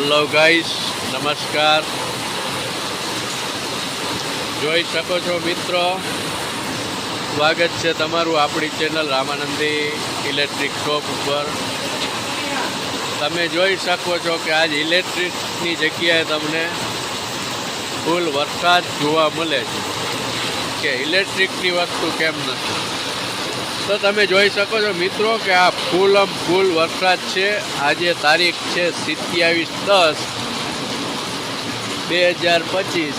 Hello guys, નમસ્કાર. જોઈ શકો છો મિત્રો, સ્વાગત છે તમારું આપણી ચેનલ રામાનંદી ઇલેક્ટ્રિક શોપ ઉપર. તમે જોઈ શકો છો કે આજ ઇલેક્ટ્રિકની જગ્યાએ તમને ફૂલ વરસાદ જોવા મળે છે કે ઇલેક્ટ્રિકની વસ્તુ કેમ નથી. તો તમે જોઈ શકો છો મિત્રો કે આ ફૂલ વરસાદ છે. આજે તારીખ છે 27/10/2025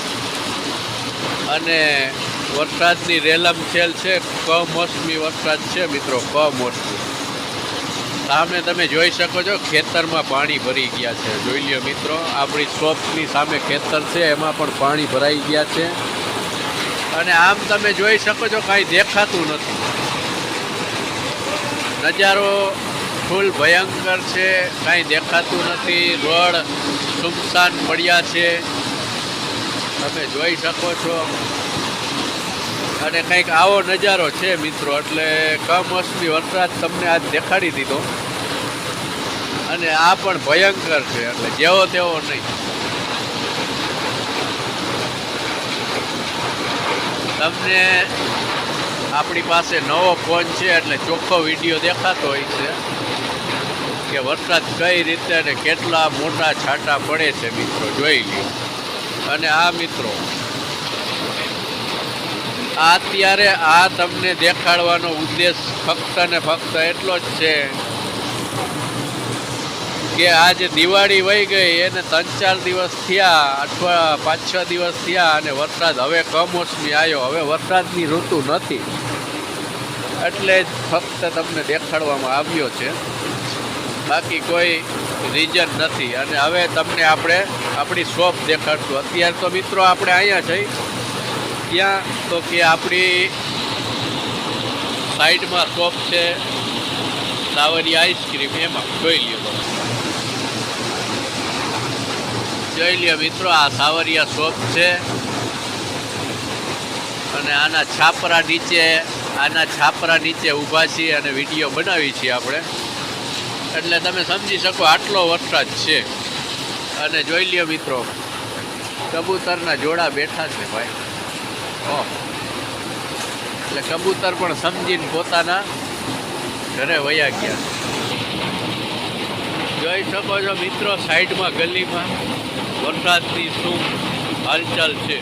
અને વરસાદની રેલમછેલ છે. કમોસમી વરસાદ છે મિત્રો, કમોસમી. સામે તમે જોઈ શકો છો ખેતરમાં પાણી ભરી ગયા છે. જોઈ લ્યો મિત્રો, આપણી શોપની સામે ખેતર છે, એમાં પણ પાણી ભરાઈ ગયા છે. અને આમ તમે જોઈ શકો છો કાંઈ દેખાતું નથી. નજારો ફૂલ ભયંકર છે, કાંઈ દેખાતું નથી. રોડ સુમસાન પડ્યા છે, તમે જોઈ શકો છો. અને કંઈક આવો નજારો છે મિત્રો. એટલે કમોસમી વરસાદ તમને આજ દેખાડી દીધો. અને આ પણ ભયંકર છે, એટલે જેવો તેવો નહીં. તમને આપણી પાસે નવો ફોન છે એટલે ચોખ્ખો વિડીયો દેખાતો હોય છે કે વરસાદ કઈ રીતે અને કેટલા મોટા છાંટા પડે છે મિત્રો, જોઈ લ્યો. અને આ મિત્રો, અત્યારે આ તમને દેખાડવાનો ઉદ્દેશ ફક્ત ને ફક્ત એટલો જ છે કે આજે દિવાળી વહી ગઈ એને 3-4 દિવસ થયા અથવા 5-6 દિવસ થયા અને વરસાદ હવે કમોસમી આવ્યો. હવે વરસાદની ઋતુ નથી એટલે જ ફક્ત તમને દેખાડવામાં આવ્યો છે, બાકી કોઈ રીઝન નથી. અને હવે તમને આપણે આપણી શોપ દેખાડશું. અત્યારે તો મિત્રો આપણે અહીંયા છીએ, ત્યાં તો કે આપણી સાઈડમાં શોપ છે સાવરી આઈસ્ક્રીમ, એમાં જોઈ લ્યો તમે. જોઈ લ્યો મિત્રો, આ સાવરિયા શોપ છે. અને આના છાપરા નીચે ઊભા છીએ અને વિડીયો બનાવી છીએ આપણે. એટલે તમે સમજી શકો આટલો વરસાદ છે. અને જોઈ લ્યો મિત્રો, કબૂતરના જોડા બેઠા છે ભાઈ. એટલે કબૂતર પણ સમજીને પોતાના ઘરે વયા ગયા. જોઈ શકો છો મિત્રો, સાઈડમાં ગલીમાં વરસાદની શું હાલચાલ છે.